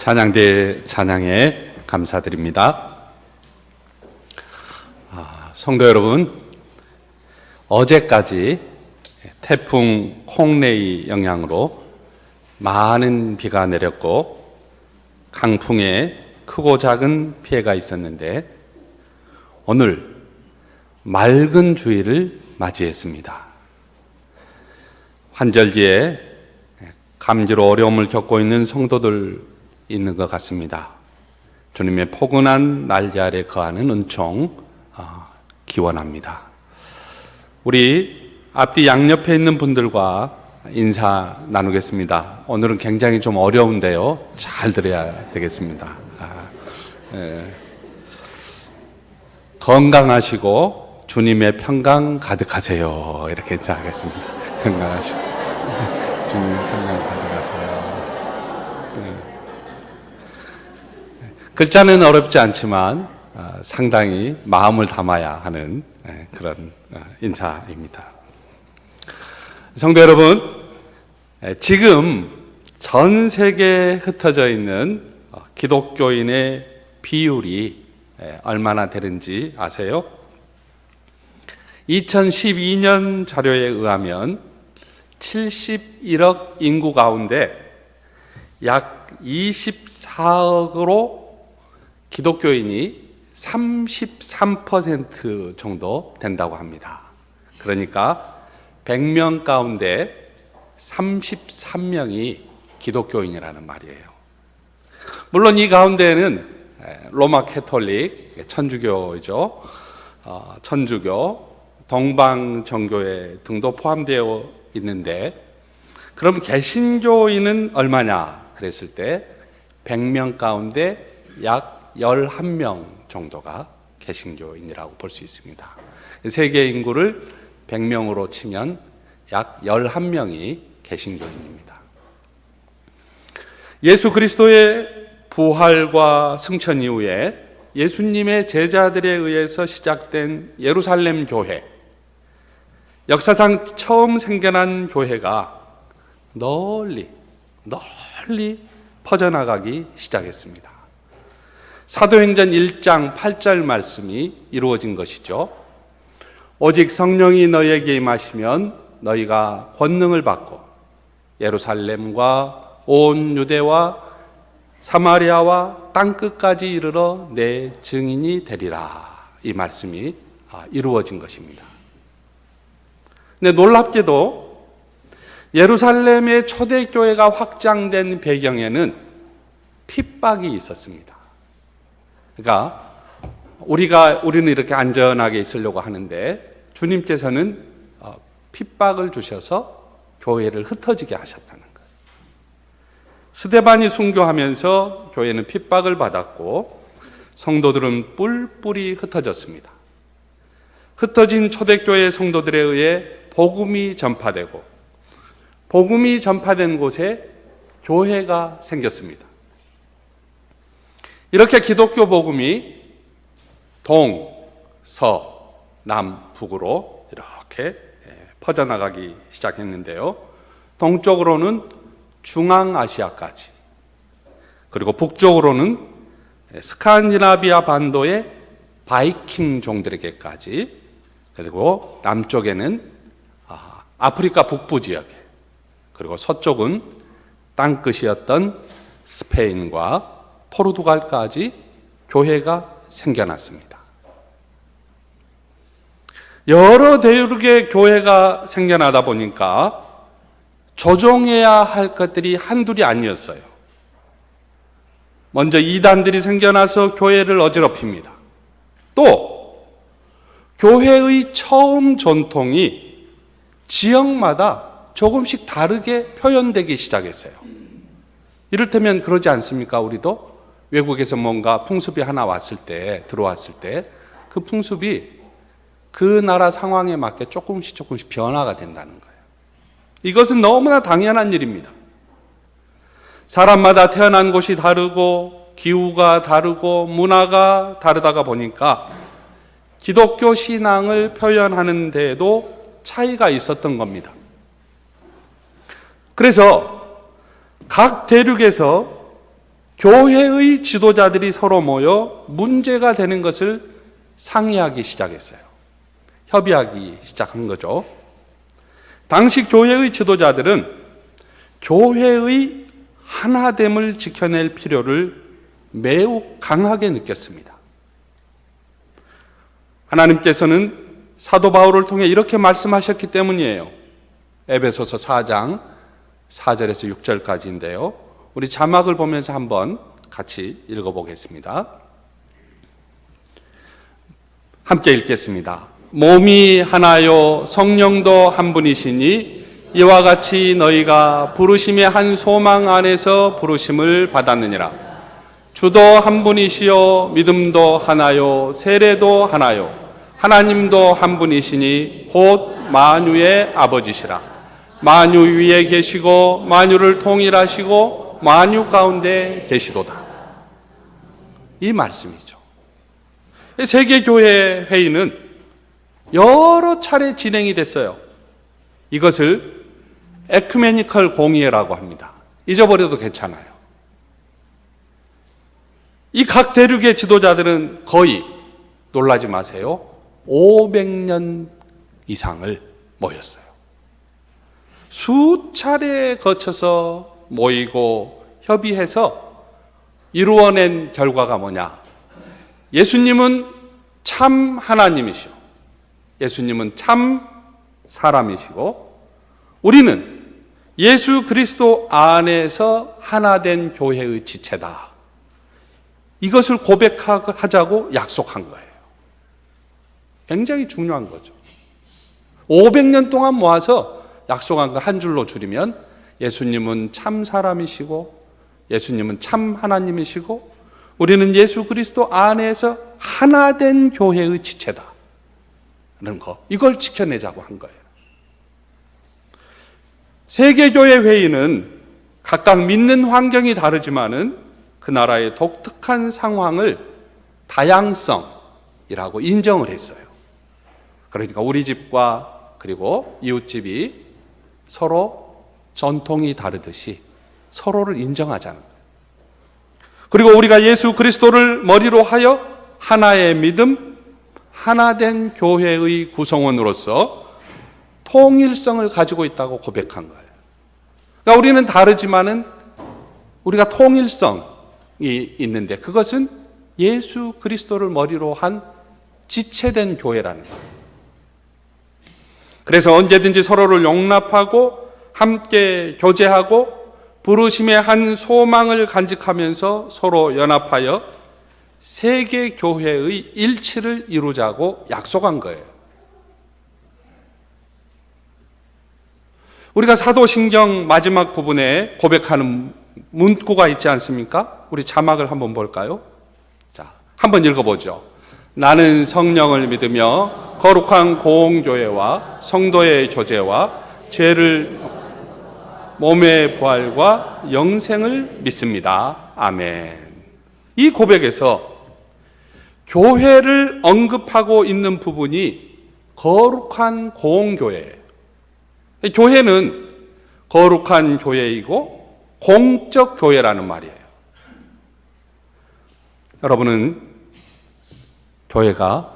찬양대 찬양에 감사드립니다. 성도 여러분, 어제까지 태풍 콩레이 영향으로 많은 비가 내렸고 강풍에 크고 작은 피해가 있었는데 오늘 맑은 주일을 맞이했습니다. 환절기에 감기로 어려움을 겪고 있는 성도들 있는 것 같습니다. 주님의 포근한 날개 아래 거하는 은총 기원합니다. 우리 앞뒤 양옆에 있는 분들과 인사 나누겠습니다. 오늘은 굉장히 좀 어려운데요. 잘 들어야 되겠습니다. 건강하시고 주님의 평강 가득하세요. 이렇게 인사하겠습니다. 건강하시고 주님의 평강 가득하세요. 글자는 어렵지 않지만 상당히 마음을 담아야 하는 그런 인사입니다. 성도 여러분, 지금 전 세계에 흩어져 있는 기독교인의 비율이 얼마나 되는지 아세요? 2012년 자료에 의하면 71억 인구 가운데 약 24억으로 기독교인이 33% 정도 된다고 합니다. 그러니까 100명 가운데 33명이 기독교인이라는 말이에요. 물론 이 가운데에는 로마 캐톨릭, 천주교죠. 천주교, 동방정교회 등도 포함되어 있는데 그럼 개신교인은 얼마냐 그랬을 때 100명 가운데 약 11명 정도가 개신교인이라고 볼 수 있습니다. 세계 인구를 100명으로 치면 약 11명이 개신교인입니다. 예수 그리스도의 부활과 승천 이후에 예수님의 제자들에 의해서 시작된 예루살렘 교회, 역사상 처음 생겨난 교회가 널리 퍼져나가기 시작했습니다. 사도행전 1장 8절 말씀이 이루어진 것이죠. 오직 성령이 너희에게 임하시면 너희가 권능을 받고 예루살렘과 온 유대와 사마리아와 땅끝까지 이르러 내 증인이 되리라. 이 말씀이 이루어진 것입니다. 근데 놀랍게도 예루살렘의 초대교회가 확장된 배경에는 핍박이 있었습니다. 그러니까 우리는 이렇게 안전하게 있으려고 하는데 주님께서는 핍박을 주셔서 교회를 흩어지게 하셨다는 거예요. 스데반이 순교하면서 교회는 핍박을 받았고 성도들은 뿔뿔이 흩어졌습니다. 흩어진 초대교회 성도들에 의해 복음이 전파되고 복음이 전파된 곳에 교회가 생겼습니다. 이렇게 기독교 복음이 동, 서, 남, 북으로 이렇게 퍼져나가기 시작했는데요. 동쪽으로는 중앙아시아까지, 그리고 북쪽으로는 스칸디나비아 반도의 바이킹 종들에게까지, 그리고 남쪽에는 아프리카 북부 지역에, 그리고 서쪽은 땅끝이었던 스페인과 포르투갈까지 교회가 생겨났습니다. 여러 대륙의 교회가 생겨나다 보니까 조정해야 할 것들이 한둘이 아니었어요. 먼저 이단들이 생겨나서 교회를 어지럽힙니다. 또 교회의 처음 전통이 지역마다 조금씩 다르게 표현되기 시작했어요. 이를테면 그러지 않습니까? 우리도 외국에서 뭔가 풍습이 하나 들어왔을 때 그 풍습이 그 나라 상황에 맞게 조금씩 변화가 된다는 거예요. 이것은 너무나 당연한 일입니다. 사람마다 태어난 곳이 다르고 기후가 다르고 문화가 다르다가 보니까 기독교 신앙을 표현하는 데에도 차이가 있었던 겁니다. 그래서 각 대륙에서 교회의 지도자들이 서로 모여 문제가 되는 것을 상의하기 시작했어요. 협의하기 시작한 거죠. 당시 교회의 지도자들은 교회의 하나됨을 지켜낼 필요를 매우 강하게 느꼈습니다. 하나님께서는 사도 바울을 통해 이렇게 말씀하셨기 때문이에요. 에베소서 4장 4절에서 6절까지인데요. 우리 자막을 보면서 한번 같이 읽어보겠습니다. 함께 읽겠습니다. 몸이 하나요 성령도 한 분이시니 이와 같이 너희가 부르심의 한 소망 안에서 부르심을 받았느니라. 주도 한 분이시요 믿음도 하나요 세례도 하나요 하나님도 한 분이시니 곧 만유의 아버지시라. 만유 위에 계시고 만유를 통일하시고 만유 가운데 계시도다. 이 말씀이죠. 세계교회 회의는 여러 차례 진행이 됐어요. 이것을 에큐메니컬 공의회라고 합니다. 잊어버려도 괜찮아요. 이 각 대륙의 지도자들은 거의, 놀라지 마세요, 500년 이상을 모였어요. 수차례에 거쳐서 모이고 협의해서 이루어낸 결과가 뭐냐? 예수님은 참 하나님이시오. 예수님은 참 사람이시고 우리는 예수 그리스도 안에서 하나된 교회의 지체다. 이것을 고백하자고 약속한 거예요. 굉장히 중요한 거죠. 500년 동안 모아서 약속한 거 한 줄로 줄이면 예수님은 참 사람이시고 예수님은 참 하나님이시고 우리는 예수 그리스도 안에서 하나된 교회의 지체다. 는 거. 이걸 지켜내자고 한 거예요. 세계교회 회의는 각각 믿는 환경이 다르지만은 그 나라의 독특한 상황을 다양성이라고 인정을 했어요. 그러니까 우리 집과 그리고 이웃집이 서로 전통이 다르듯이 서로를 인정하자는 거예요. 그리고 우리가 예수 그리스도를 머리로 하여 하나의 믿음, 하나된 교회의 구성원으로서 통일성을 가지고 있다고 고백한 거예요. 그러니까 우리는 다르지만은 우리가 통일성이 있는데 그것은 예수 그리스도를 머리로 한 지체된 교회라는 거예요. 그래서 언제든지 서로를 용납하고 함께 교제하고 부르심의 한 소망을 간직하면서 서로 연합하여 세계 교회의 일치를 이루자고 약속한 거예요. 우리가 사도신경 마지막 부분에 고백하는 문구가 있지 않습니까? 우리 자막을 한번 볼까요? 자, 한번 읽어보죠. 나는 성령을 믿으며 거룩한 공교회와 성도의 교제와 죄를 몸의 부활과 영생을 믿습니다. 아멘. 이 고백에서 교회를 언급하고 있는 부분이 거룩한 공교회예요. 교회는 거룩한 교회이고 공적 교회라는 말이에요. 여러분은 교회가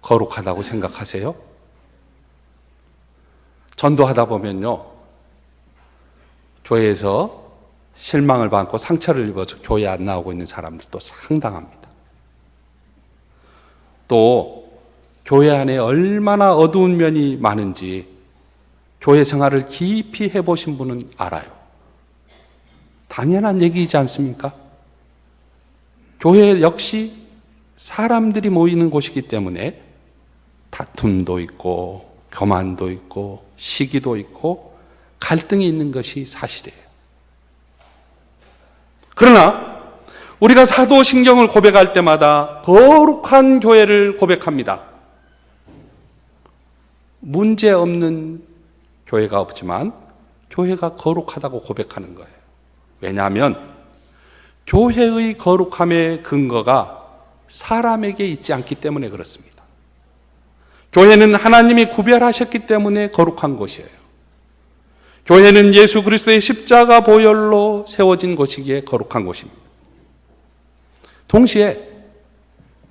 거룩하다고 생각하세요? 전도하다 보면요, 교회에서 실망을 받고 상처를 입어서 교회 안 나오고 있는 사람들도 상당합니다. 또 교회 안에 얼마나 어두운 면이 많은지 교회 생활을 깊이 해보신 분은 알아요. 당연한 얘기이지 않습니까? 교회 역시 사람들이 모이는 곳이기 때문에 다툼도 있고 교만도 있고 시기도 있고 갈등이 있는 것이 사실이에요. 그러나 우리가 사도신경을 고백할 때마다 거룩한 교회를 고백합니다. 문제 없는 교회가 없지만 교회가 거룩하다고 고백하는 거예요. 왜냐하면 교회의 거룩함의 근거가 사람에게 있지 않기 때문에 그렇습니다. 교회는 하나님이 구별하셨기 때문에 거룩한 곳이에요. 교회는 예수 그리스도의 십자가 보혈로 세워진 곳이기에 거룩한 곳입니다. 동시에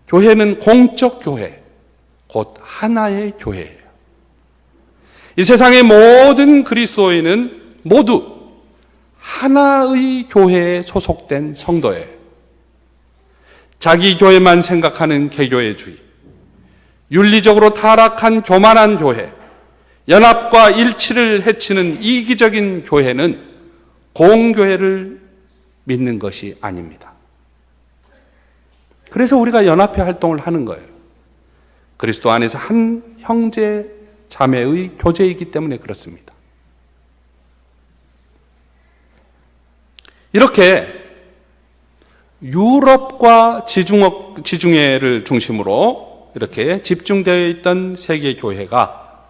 교회는 공적 교회, 곧 하나의 교회예요. 이 세상의 모든 그리스도인은 모두 하나의 교회에 소속된 성도예요. 자기 교회만 생각하는 개교회주의, 윤리적으로 타락한 교만한 교회, 연합과 일치를 해치는 이기적인 교회는 공교회를 믿는 것이 아닙니다. 그래서 우리가 연합회 활동을 하는 거예요. 그리스도 안에서 한 형제 자매의 교제이기 때문에 그렇습니다. 이렇게 유럽과 지중해를 중심으로 이렇게 집중되어 있던 세계 교회가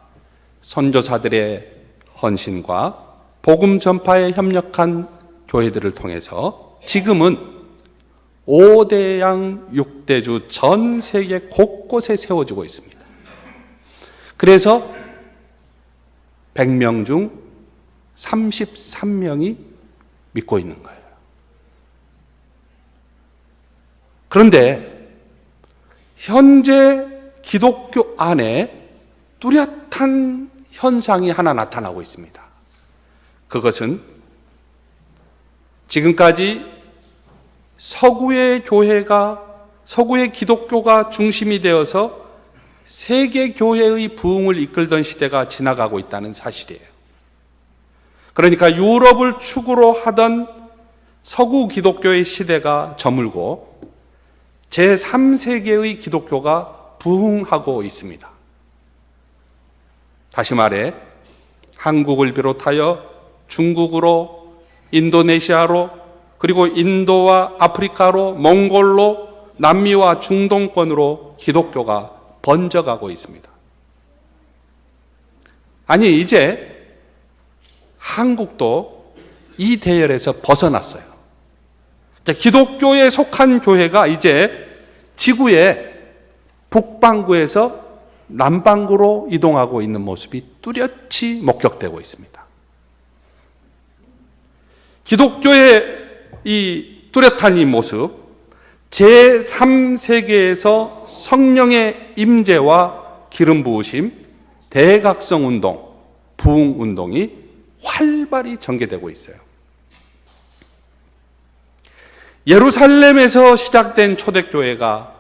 선교사들의 헌신과 복음 전파에 협력한 교회들을 통해서 지금은 5대양 6대주 전 세계 곳곳에 세워지고 있습니다. 그래서 100명 중 33명이 믿고 있는 거예요. 그런데 현재 기독교 안에 뚜렷한 현상이 하나 나타나고 있습니다. 그것은 지금까지 서구의 기독교가 중심이 되어서 세계 교회의 부흥을 이끌던 시대가 지나가고 있다는 사실이에요. 그러니까 유럽을 축으로 하던 서구 기독교의 시대가 저물고 제3세계의 기독교가 부흥하고 있습니다. 다시 말해 한국을 비롯하여 중국으로, 인도네시아로, 그리고 인도와 아프리카로, 몽골로, 남미와 중동권으로 기독교가 번져가고 있습니다. 아니, 이제 한국도 이 대열에서 벗어났어요. 기독교에 속한 교회가 이제 지구의 북반구에서 남반구로 이동하고 있는 모습이 뚜렷이 목격되고 있습니다. 기독교의 이 뚜렷한 이 모습, 제3세계에서 성령의 임재와 기름 부으심, 대각성 운동, 부흥 운동이 활발히 전개되고 있어요. 예루살렘에서 시작된 초대교회가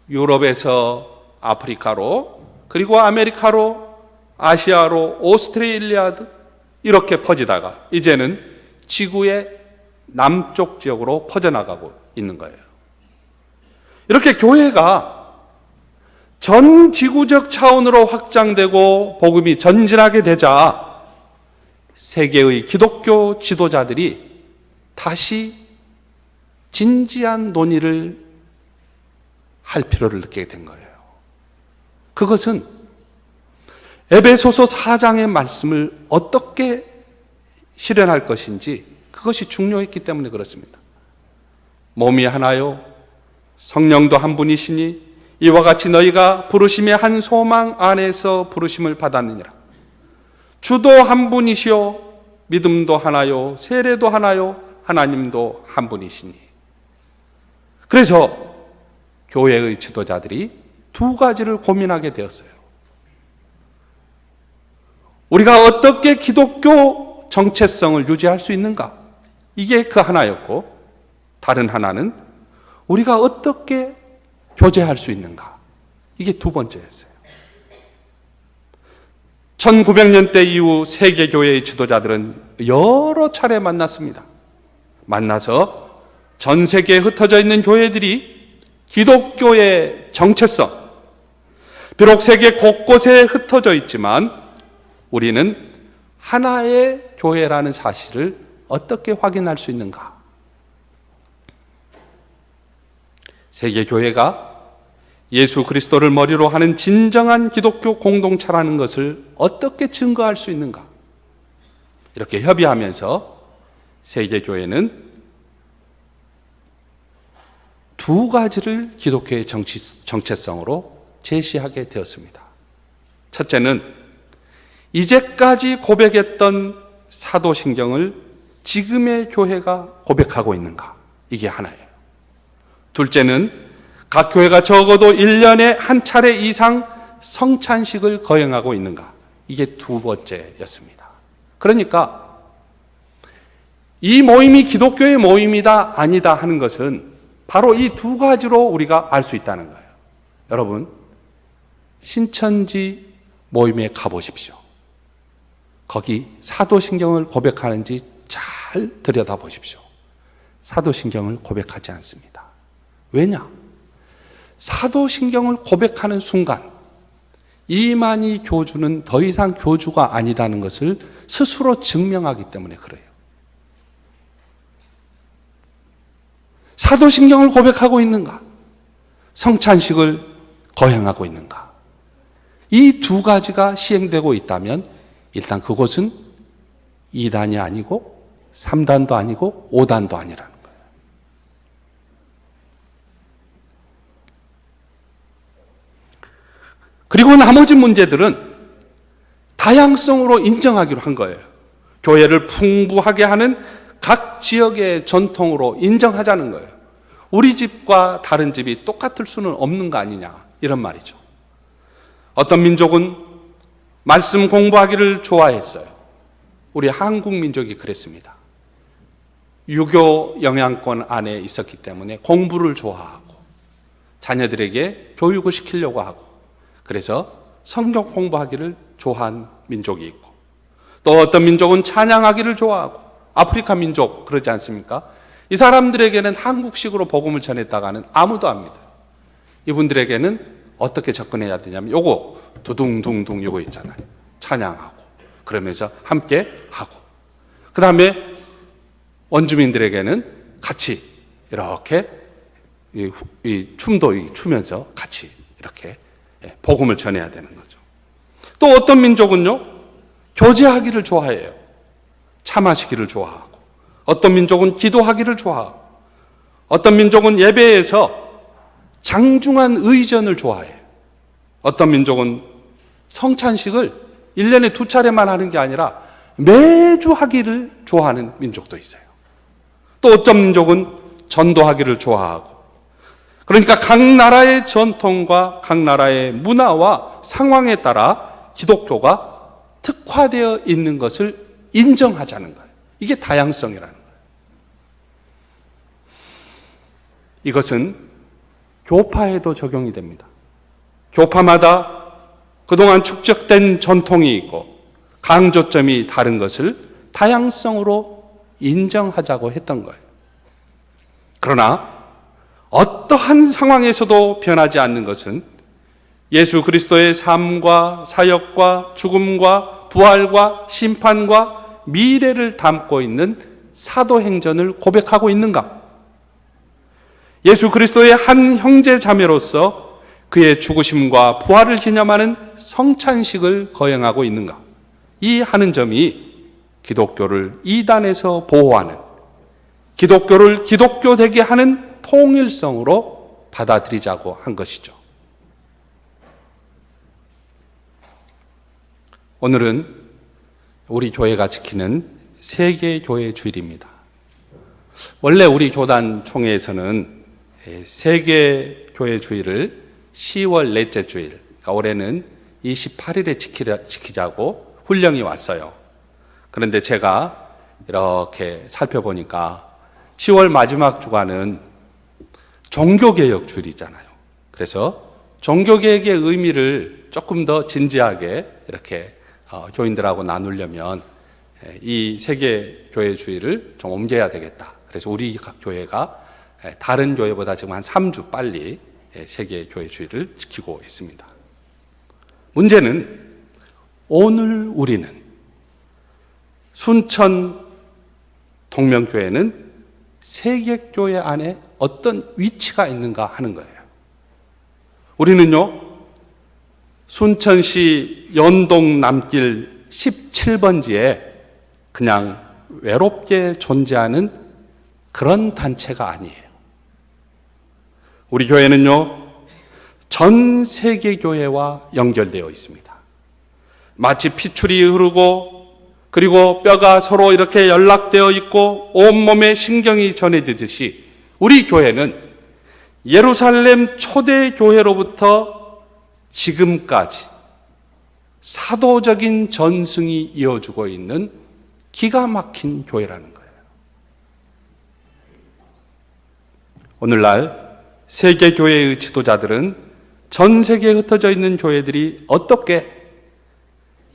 유럽에서 아프리카로, 그리고 아메리카로, 아시아로, 오스트레일리아 등 이렇게 퍼지다가 이제는 지구의 남쪽 지역으로 퍼져나가고 있는 거예요. 이렇게 교회가 전 지구적 차원으로 확장되고 복음이 전진하게 되자 세계의 기독교 지도자들이 다시 진지한 논의를 할 필요를 느끼게 된 거예요. 그것은 에베소서 4장의 말씀을 어떻게 실현할 것인지 그것이 중요했기 때문에 그렇습니다. 몸이 하나요, 성령도 한 분이시니 이와 같이 너희가 부르심의 한 소망 안에서 부르심을 받았느니라. 주도 한 분이시요, 믿음도 하나요, 세례도 하나요, 하나님도 한 분이시니. 그래서 교회의 지도자들이 두 가지를 고민하게 되었어요. 우리가 어떻게 기독교 정체성을 유지할 수 있는가? 이게 그 하나였고, 다른 하나는 우리가 어떻게 교제할 수 있는가? 이게 두 번째였어요. 1900년대 이후 세계교회의 지도자들은 여러 차례 만났습니다. 만나서 전 세계에 흩어져 있는 교회들이 기독교의 정체성, 비록 세계 곳곳에 흩어져 있지만 우리는 하나의 교회라는 사실을 어떻게 확인할 수 있는가? 세계교회가 예수 그리스도를 머리로 하는 진정한 기독교 공동체라는 것을 어떻게 증거할 수 있는가? 이렇게 협의하면서 세계교회는 두 가지를 기독교의 정체성으로 제시하게 되었습니다. 첫째는 이제까지 고백했던 사도신경을 지금의 교회가 고백하고 있는가? 이게 하나예요. 둘째는 각 교회가 적어도 1년에 한 차례 이상 성찬식을 거행하고 있는가. 이게 두 번째였습니다. 그러니까 이 모임이 기독교의 모임이다 아니다 하는 것은 바로 이 두 가지로 우리가 알 수 있다는 거예요. 여러분, 신천지 모임에 가보십시오. 거기 사도신경을 고백하는지 잘 들여다보십시오. 사도신경을 고백하지 않습니다. 왜냐? 사도신경을 고백하는 순간 이만희 교주는 더 이상 교주가 아니다는 것을 스스로 증명하기 때문에 그래요. 사도신경을 고백하고 있는가? 성찬식을 거행하고 있는가? 이 두 가지가 시행되고 있다면 일단 그곳은 2단이 아니고 3단도 아니고 5단도 아니라는 거예요. 그리고 나머지 문제들은 다양성으로 인정하기로 한 거예요. 교회를 풍부하게 하는 각 지역의 전통으로 인정하자는 거예요. 우리 집과 다른 집이 똑같을 수는 없는 거 아니냐, 이런 말이죠. 어떤 민족은 말씀 공부하기를 좋아했어요. 우리 한국 민족이 그랬습니다. 유교 영향권 안에 있었기 때문에 공부를 좋아하고 자녀들에게 교육을 시키려고 하고, 그래서 성경 공부하기를 좋아한 민족이 있고, 또 어떤 민족은 찬양하기를 좋아하고, 아프리카 민족 그러지 않습니까? 이 사람들에게는 한국식으로 복음을 전했다가는 아무도 안 믿어요. 이분들에게는 어떻게 접근해야 되냐면 요거 두둥둥둥 요거 있잖아요. 찬양하고 그러면서 함께 하고, 그 다음에 원주민들에게는 같이 이렇게 이 춤도 추면서 같이 이렇게 복음을 전해야 되는 거죠. 또 어떤 민족은요, 교제하기를 좋아해요. 차 마시기를 좋아하고, 어떤 민족은 기도하기를 좋아하고, 어떤 민족은 예배에서 장중한 의전을 좋아해요. 어떤 민족은 성찬식을 1년에 2차례만 하는 게 아니라 매주 하기를 좋아하는 민족도 있어요. 또 어떤 민족은 전도하기를 좋아하고, 그러니까 각 나라의 전통과 각 나라의 문화와 상황에 따라 기독교가 특화되어 있는 것을 인정하자는 거예요. 이게 다양성이라는 거예요. 이것은 교파에도 적용이 됩니다. 교파마다 그동안 축적된 전통이 있고 강조점이 다른 것을 다양성으로 인정하자고 했던 거예요. 그러나 어떠한 상황에서도 변하지 않는 것은 예수 그리스도의 삶과 사역과 죽음과 부활과 심판과 미래를 담고 있는 사도행전을 고백하고 있는가? 예수 그리스도의 한 형제 자매로서 그의 죽으심과 부활을 기념하는 성찬식을 거행하고 있는가? 이 하는 점이 기독교를 이단에서 보호하는, 기독교를 기독교 되게 하는 통일성으로 받아들이자고 한 것이죠. 오늘은 우리 교회가 지키는 세계교회 주일입니다. 원래 우리 교단 총회에서는 세계교회 주일을 10월 넷째 주일, 그러니까 올해는 28일에 지키자고 훈령이 왔어요. 그런데 제가 이렇게 살펴보니까 10월 마지막 주간은 종교개혁 주일이잖아요. 그래서 종교개혁의 의미를 조금 더 진지하게 이렇게 교인들하고 나누려면 이 세계교회 주일을 좀 옮겨야 되겠다. 그래서 우리 각 교회가 다른 교회보다 지금 한 3주 빨리 세계교회 주일을 지키고 있습니다. 문제는 오늘 우리는 순천 동명교회는 세계교회 안에 어떤 위치가 있는가 하는 거예요. 우리는요, 순천시 연동 남길 17번지에 그냥 외롭게 존재하는 그런 단체가 아니에요. 우리 교회는요, 전 세계 교회와 연결되어 있습니다. 마치 피줄이 흐르고 그리고 뼈가 서로 이렇게 연락되어 있고 온몸에 신경이 전해지듯이 우리 교회는 예루살렘 초대교회로부터 지금까지 사도적인 전승이 이어지고 있는 기가 막힌 교회라는 거예요. 오늘날 세계교회의 지도자들은 전 세계에 흩어져 있는 교회들이 어떻게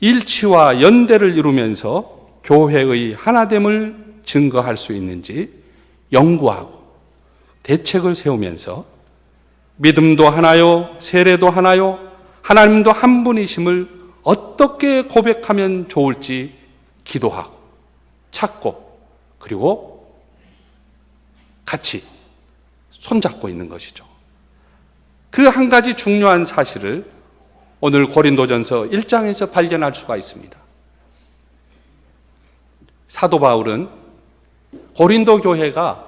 일치와 연대를 이루면서 교회의 하나됨을 증거할 수 있는지 연구하고 대책을 세우면서 믿음도 하나요, 세례도 하나요, 하나님도 한 분이심을 어떻게 고백하면 좋을지 기도하고 찾고 그리고 같이 손잡고 있는 것이죠. 그 한 가지 중요한 사실을 오늘 고린도전서 1장에서 발견할 수가 있습니다. 사도 바울은 고린도 교회가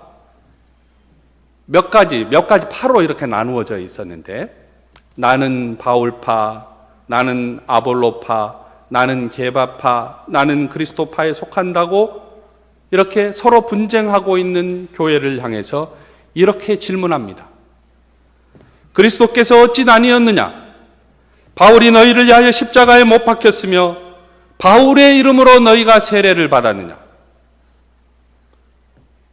몇 가지 파로 이렇게 나누어져 있었는데, 나는 바울파, 나는 아볼로파, 나는 게바파, 나는 그리스도파에 속한다고 이렇게 서로 분쟁하고 있는 교회를 향해서 이렇게 질문합니다. 그리스도께서 어찌 나뉘었느냐? 바울이 너희를 위하여 십자가에 못 박혔으며 바울의 이름으로 너희가 세례를 받았느냐?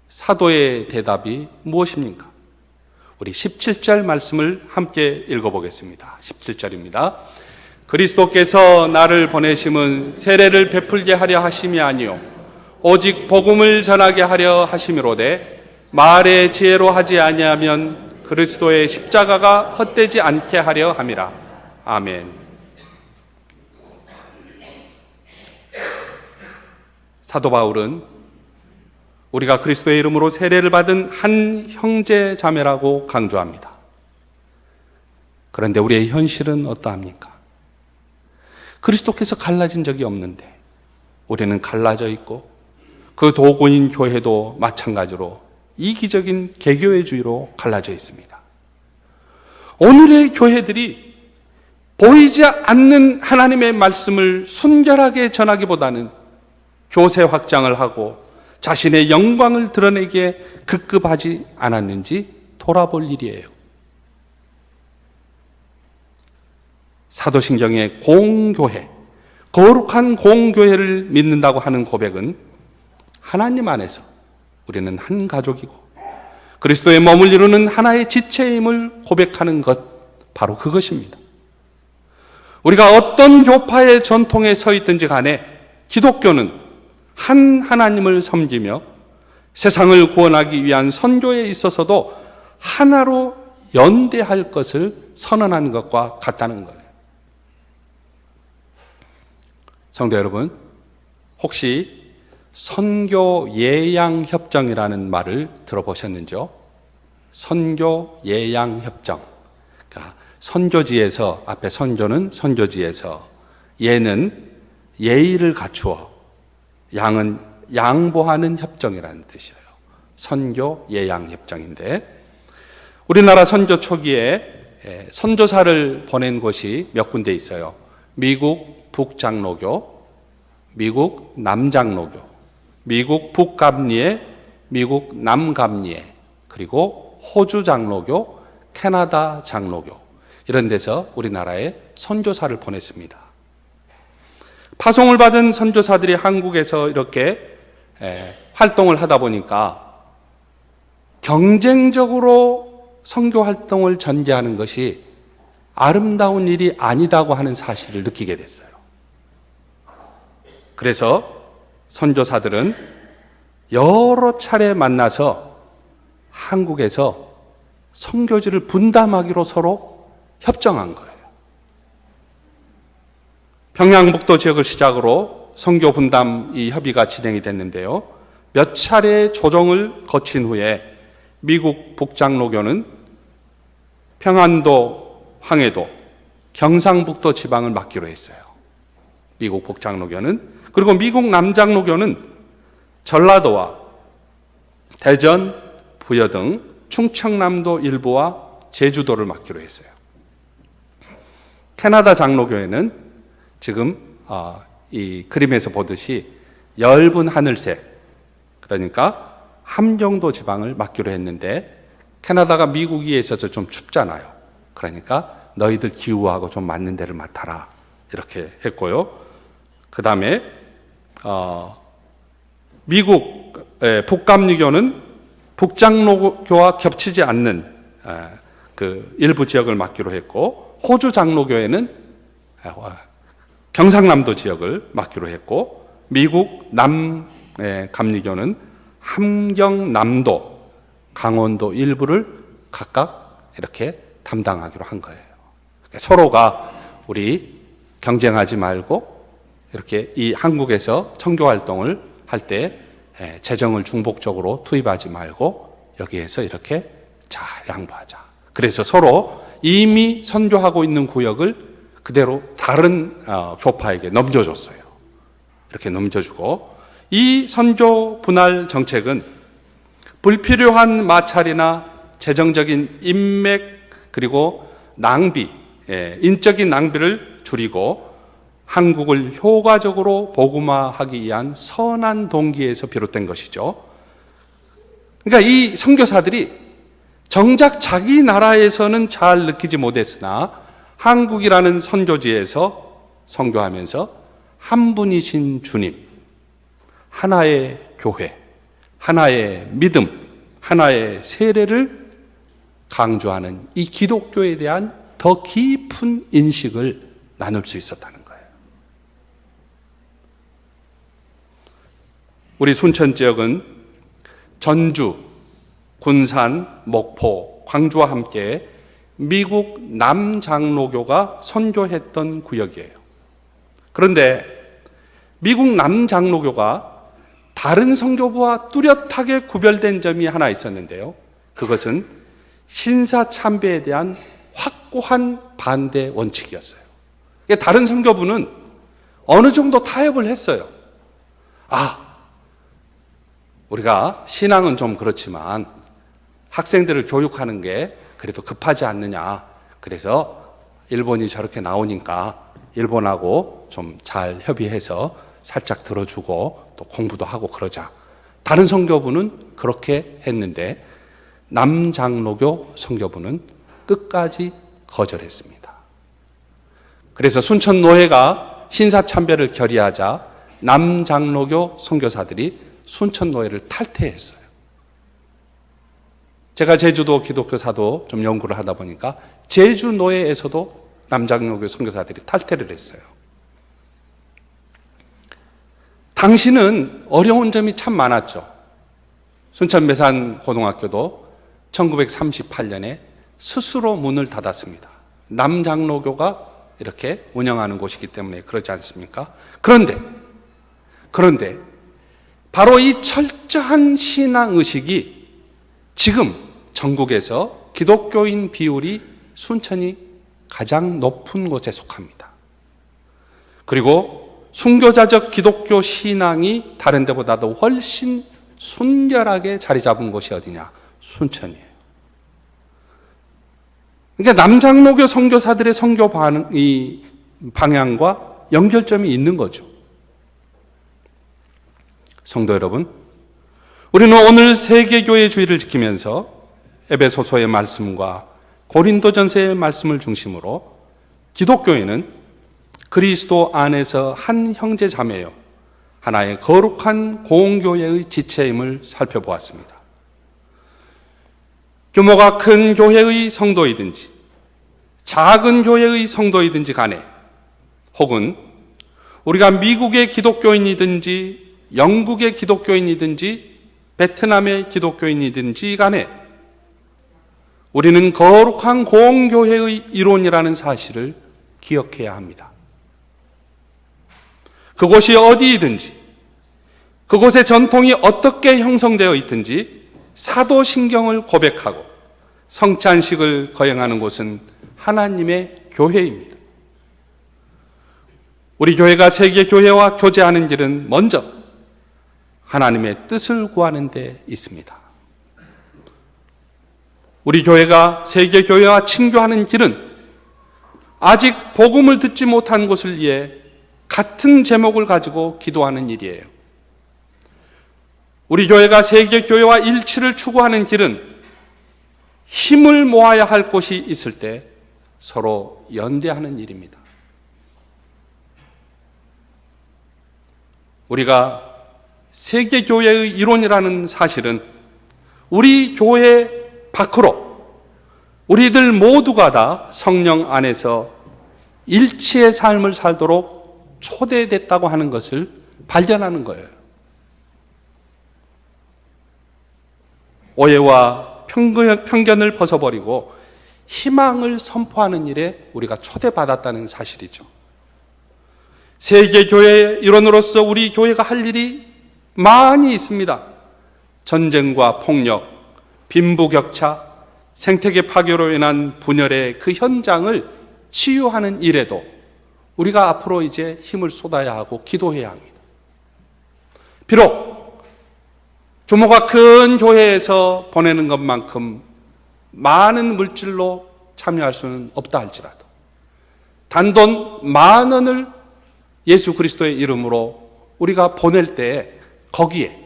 사도의 대답이 무엇입니까? 우리 17절 말씀을 함께 읽어보겠습니다. 17절입니다. 그리스도께서 나를 보내심은 세례를 베풀게 하려 하심이 아니요 오직 복음을 전하게 하려 하심이로되 말의 지혜로 하지 아니하면 그리스도의 십자가가 헛되지 않게 하려 함이라. 아멘. 사도 바울은 우리가 그리스도의 이름으로 세례를 받은 한 형제 자매라고 강조합니다. 그런데 우리의 현실은 어떠합니까? 그리스도께서 갈라진 적이 없는데 우리는 갈라져 있고, 그 도구인 교회도 마찬가지로 이기적인 개교회주의로 갈라져 있습니다. 오늘의 교회들이 보이지 않는 하나님의 말씀을 순결하게 전하기보다는 교세 확장을 하고 자신의 영광을 드러내기에 급급하지 않았는지 돌아볼 일이에요. 사도신경의 공교회, 거룩한 공교회를 믿는다고 하는 고백은 하나님 안에서 우리는 한 가족이고 그리스도의 몸을 이루는 하나의 지체임을 고백하는 것, 바로 그것입니다. 우리가 어떤 교파의 전통에 서 있든지 간에 기독교는 한 하나님을 섬기며 세상을 구원하기 위한 선교에 있어서도 하나로 연대할 것을 선언한 것과 같다는 거예요. 성도 여러분, 혹시 선교 예양 협정이라는 말을 들어보셨는지요? 선교 예양 협정. 그러니까 선교지에서, 앞에 선교는 선교지에서, 예는 예의를 갖추어, 양은 양보하는 협정이라는 뜻이에요. 선교 예양 협정인데, 우리나라 선교 초기에 선교사를 보낸 곳이 몇 군데 있어요. 미국 북장로교, 미국 남장로교, 미국 북감리에, 미국 남감리에, 그리고 호주 장로교, 캐나다 장로교, 이런 데서 우리나라에 선교사를 보냈습니다. 파송을 받은 선교사들이 한국에서 이렇게 활동을 하다 보니까 경쟁적으로 선교 활동을 전개하는 것이 아름다운 일이 아니다고 하는 사실을 느끼게 됐어요. 그래서 선교사들은 여러 차례 만나서 한국에서 선교지를 분담하기로 서로 협정한 거예요. 평양북도 지역을 시작으로 선교 분담 이 협의가 진행이 됐는데요. 몇 차례의 조정을 거친 후에 미국 북장로교는 평안도, 황해도, 경상북도 지방을 맡기로 했어요. 미국 북장로교는. 그리고 미국 남장로교는 전라도와 대전, 부여 등 충청남도 일부와 제주도를 맡기로 했어요. 캐나다 장로교회는 지금 이 그림에서 보듯이 엷은 하늘색, 그러니까 함경도 지방을 맡기로 했는데, 캐나다가 미국에 있어서 좀 춥잖아요. 그러니까 너희들 기후하고 좀 맞는 데를 맡아라. 이렇게 했고요. 그 다음에 미국 북감리교는 북장로교와 겹치지 않는 그 일부 지역을 맡기로 했고, 호주 장로교회는 경상남도 지역을 맡기로 했고, 미국 남감리교는 함경남도, 강원도 일부를 각각 이렇게 담당하기로 한 거예요. 서로가 우리 경쟁하지 말고 이렇게 이 한국에서 선교 활동을 할 때 재정을 중복적으로 투입하지 말고 여기에서 이렇게 잘 양보하자. 그래서 서로 이미 선교하고 있는 구역을 그대로 다른 교파에게 넘겨줬어요. 이렇게 넘겨주고, 이 선교 분할 정책은 불필요한 마찰이나 재정적인 인맥 그리고 낭비, 인적인 낭비를 줄이고 한국을 효과적으로 복음화하기 위한 선한 동기에서 비롯된 것이죠. 그러니까 이 선교사들이 정작 자기 나라에서는 잘 느끼지 못했으나 한국이라는 선교지에서 선교하면서 한 분이신 주님, 하나의 교회, 하나의 믿음, 하나의 세례를 강조하는 이 기독교에 대한 더 깊은 인식을 나눌 수 있었다는 거예요. 우리 순천 지역은 전주, 군산, 목포, 광주와 함께 미국 남장로교가 선교했던 구역이에요. 그런데 미국 남장로교가 다른 선교부와 뚜렷하게 구별된 점이 하나 있었는데요. 그것은 신사참배에 대한 확고한 반대 원칙이었어요. 다른 선교부는 어느 정도 타협을 했어요. 우리가 신앙은 좀 그렇지만 학생들을 교육하는 게 그래도 급하지 않느냐. 그래서 일본이 저렇게 나오니까 일본하고 좀 잘 협의해서 살짝 들어주고 또 공부도 하고 그러자. 다른 선교부는 그렇게 했는데 남장로교 선교부는 끝까지 거절했습니다. 그래서 순천노회가 신사참배를 결의하자 남장로교 선교사들이 순천노회를 탈퇴했어요. 제가 제주도 기독교 사도 좀 연구를 하다 보니까 제주노회에서도 남장로교 선교사들이 탈퇴를 했어요. 당시는 어려운 점이 참 많았죠. 순천매산고등학교도 1938년에 스스로 문을 닫았습니다. 남장로교가 이렇게 운영하는 곳이기 때문에 그러지 않습니까? 그런데 바로 이 철저한 신앙의식이 지금 전국에서 기독교인 비율이 순천이 가장 높은 곳에 속합니다. 그리고 순교자적 기독교 신앙이 다른 데보다도 훨씬 순결하게 자리 잡은 곳이 어디냐? 순천이에요. 그러니까 남장로교 선교사들의 선교 방향과 연결점이 있는 거죠. 성도 여러분, 우리는 오늘 세계교회 주의를 지키면서 에베소서의 말씀과 고린도전서의 말씀을 중심으로 기독교회는 그리스도 안에서 한 형제 자매요, 하나의 거룩한 공교회의 지체임을 살펴보았습니다. 규모가 큰 교회의 성도이든지 작은 교회의 성도이든지 간에, 혹은 우리가 미국의 기독교인이든지 영국의 기독교인이든지 베트남의 기독교인이든지 간에 우리는 거룩한 공교회의 일원이라는 사실을 기억해야 합니다. 그곳이 어디이든지, 그곳의 전통이 어떻게 형성되어 있든지 사도신경을 고백하고 성찬식을 거행하는 곳은 하나님의 교회입니다. 우리 교회가 세계 교회와 교제하는 길은 먼저 하나님의 뜻을 구하는 데 있습니다. 우리 교회가 세계 교회와 친교하는 길은 아직 복음을 듣지 못한 곳을 위해 같은 제목을 가지고 기도하는 일이에요. 우리 교회가 세계 교회와 일치를 추구하는 길은 힘을 모아야 할 곳이 있을 때 서로 연대하는 일입니다. 우리가 세계교회의 이론이라는 사실은 우리 교회 밖으로 우리들 모두가 다 성령 안에서 일치의 삶을 살도록 초대됐다고 하는 것을 발견하는 거예요. 오해와 편견을 벗어버리고 희망을 선포하는 일에 우리가 초대받았다는 사실이죠. 세계교회의 일원으로서 우리 교회가 할 일이 많이 있습니다. 전쟁과 폭력, 빈부격차, 생태계 파괴로 인한 분열의 그 현장을 치유하는 일에도 우리가 앞으로 이제 힘을 쏟아야 하고 기도해야 합니다. 비록 규모가 큰 교회에서 보내는 것만큼 많은 물질로 참여할 수는 없다 할지라도 단돈 10,000원을 예수 그리스도의 이름으로 우리가 보낼 때 거기에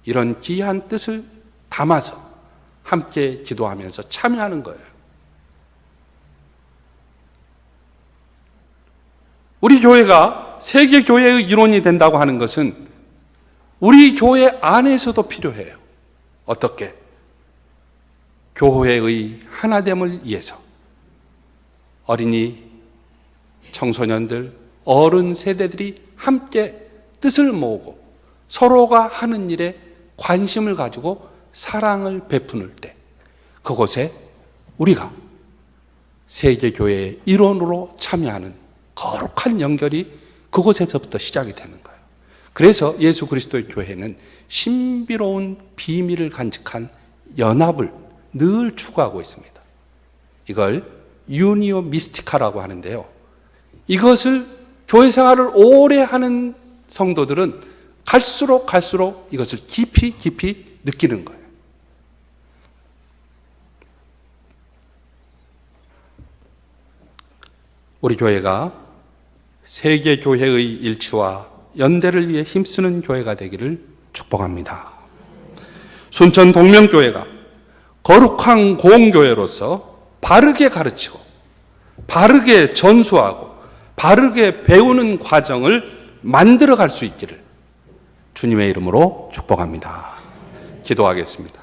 이런 귀한 뜻을 담아서 함께 기도하면서 참여하는 거예요. 우리 교회가 세계 교회의 일원이 된다고 하는 것은 우리 교회 안에서도 필요해요. 어떻게? 교회의 하나됨을 위해서 어린이, 청소년들, 어른 세대들이 함께 뜻을 모으고 서로가 하는 일에 관심을 가지고 사랑을 베푸는 때 그곳에 우리가 세계교회의 일원으로 참여하는 거룩한 연결이 그곳에서부터 시작이 되는 거예요. 그래서 예수 그리스도의 교회는 신비로운 비밀을 간직한 연합을 늘 추구하고 있습니다. 이걸 유니오 미스티카라고 하는데요. 이것을 교회 생활을 오래 하는 성도들은 갈수록 이것을 깊이 느끼는 거예요. 우리 교회가 세계 교회의 일치와 연대를 위해 힘쓰는 교회가 되기를 축복합니다. 순천 동명교회가 거룩한 공교회로서 바르게 가르치고 바르게 전수하고 바르게 배우는 과정을 만들어갈 수 있기를 주님의 이름으로 축복합니다. 기도하겠습니다.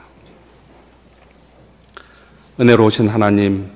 은혜로우신 하나님,